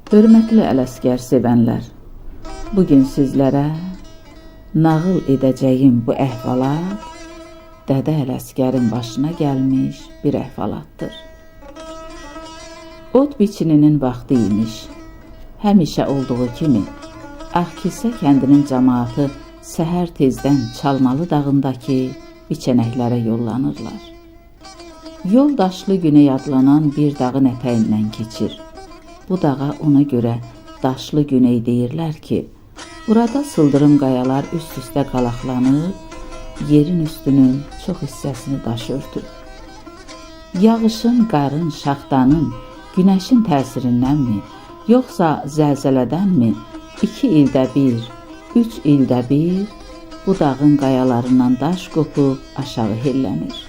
Hörmətli Ələsgər sevənlər, bugün sizlərə nağıl edəcəyim bu əhvalat Dədə Ələsgərin başına gəlmiş bir əhvalatdır. Ot biçininin vaxtı imiş. Həmişə olduğu kimi Ağkilsə kəndinin cəmaatı səhər tezdən Çalmalı dağındakı biçənəklərə yollanırlar. Yol Daşlı Güney adlanan bir dağın ətəyindən keçir. Bu dağa ona görə Daşlı Güney deyirlər ki, burada sıldırım qayalar üst-üstə qalaqlanıb, yerin üstünün çox hissəsini daş örtür. Yağışın, qarın, şaxtanın, günəşin təsirindənmi, yoxsa zəlzələdənmi 2 ildə bir, 3 ildə bir bu dağın qayalarından daş qopub aşağı hellənir.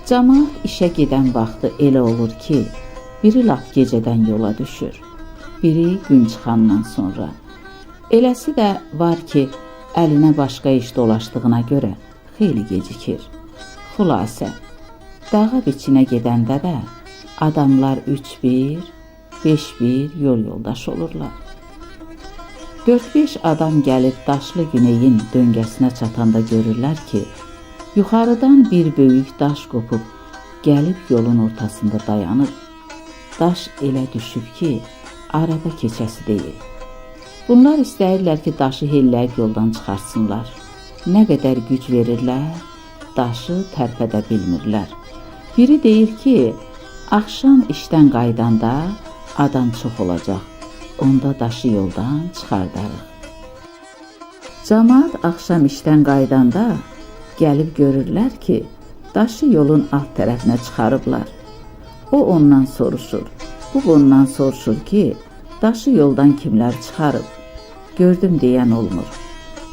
Cəmaat işə gedən vaxtı elə olur ki, biri lap gecədən yola düşür, biri gün çıxandan sonra. Eləsi də var ki, əlinə başqa iş dolaşdığına görə xeyli gecikir. Xülasə, dağa biçinə gedəndə də adamlar 3-1, 5-1 yol yoldaş olurlar. 4-5 adam gəlib Daşlı Güneyin döngəsinə çatanda görürlər ki, yuxarıdan bir böyük daş qopub, gəlib yolun ortasında dayanır. Daş elə düşüb ki, araba keçəsi deyil. Bunlar istəyirlər ki, daşı helləyib yoldan çıxarsınlar. Nə qədər güc verirlər, daşı tərpədə bilmirlər. Biri deyir ki, axşam işdən qaydanda adam çox olacaq, onda daşı yoldan çıxardarıq. Cəmaat axşam işdən qaydanda gəlib görürlər ki, daşı yolun alt tərəfinə çıxarıblar. O ondan soruşur, bu ondan soruşur ki, daşı yoldan kimlər çıxarıb? Gördüm deyən olmur.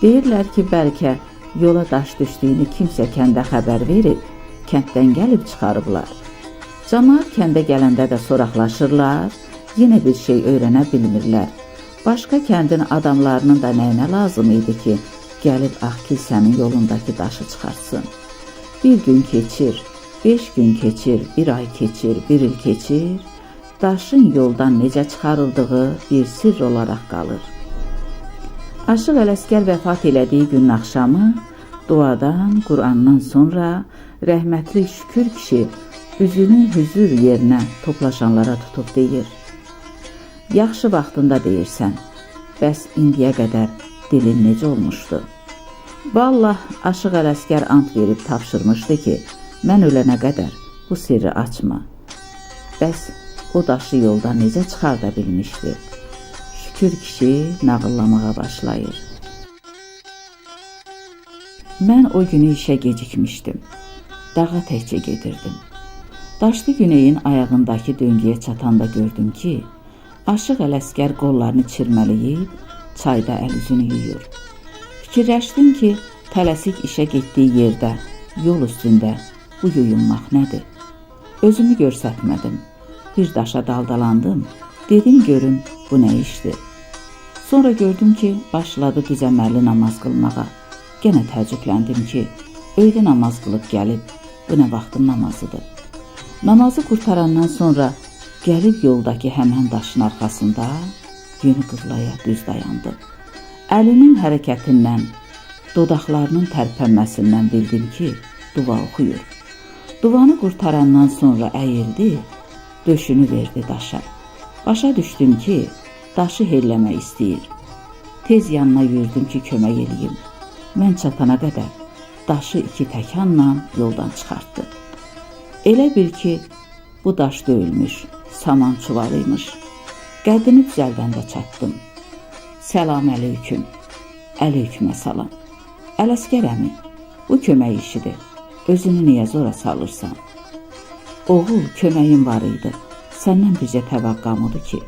Deyirlər ki, bəlkə yola daş düşdüyünü kimsə kəndə xəbər verib, kənddən gəlib çıxarıblar. Cəmaat kəndə gələndə də soraqlaşırlar, yenə bir şey öyrənə bilmirlər. Başqa kəndin adamlarının da nəyinə lazım idi ki, gəlib Ağkilsənin yolundakı daşı çıxartsın. Bir gün keçir, 5 gün keçir, 1 ay keçir, 1 il keçir, daşın yoldan necə çıxarıldığı bir sirr olaraq qalır. Aşıq Ələsgər vəfat elədiyi günün axşamı duadan, Qurandan sonra rəhmətli Şükür kişi üzünü hüzür yerinə toplaşanlara tutub deyir: Yaxşı vaxtında deyirsən, bəs indiyə qədər dilin necə olmuşdu? Vallah, Aşıq Ələsgər ant verib tapşırmışdı ki, mən ölənə qədər bu sirri açma. Bəs o daşı yoldan necə çıxarda bilmişdi? Şükür kişi nağıllamağa başlayır. Mən o günü işə gecikmişdim. Dağa təkcə gedirdim. Daşlı Güneyin ayağındakı döngəyə çatanda gördüm ki, Aşıq Ələsgər qollarını çirmələyib çayda əl-üzünü yuyur. Fikirləşdim ki, tələsik işə getdiyi yerdə, yol üstündə bu yuyunmaq nədir? Özümü görsətmədim. Bir daşa daldalandım, dedim görüm bu nə işdir? Sonra gördüm ki, başladı düzəmərli namaz qılmağa. Genə təəccübləndim ki, öğlə namaz qılıb gəlib, bu nə vaxtın namazıdır? Namazı qurtarandan sonra gəlib yoldakı həmən daşın arxasında yönü qıblaya düz dayandı. Əlinin hərəkətindən, dodaqlarının tərpənməsindən bildim ki, dua oxuyur. Duvanı qurtarandan sonra əyildi, döşünü verdi daşa. Başa düşdüm ki, daşı helləmək istəyir. Tez yanına yürüdüm ki, kömək eləyim. Mən çatana qədər daşı 2 təkanla yoldan çıxartdı. Elə bil ki, bu daş döyülmüş, saman çuvalıymış. Qəddini düzəldəndə çatdım. Səlam əleyküm, əleykümə salam. Ələsgər əmi, bu kömək işidir. Özünü niyə zora salırsan? Oğul, köməyin var idi. Səndən bircə təvəqqam odur ki,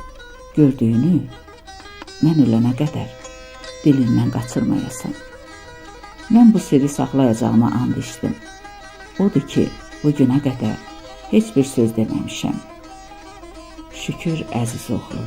gördüyünü mən ölənə qədər dilindən qaçırmayasan. Mən bu sirri saxlayacağıma and içdim. Odur ki, bu günə qədər heç bir söz deməmişəm. Şükür əziz oğlu.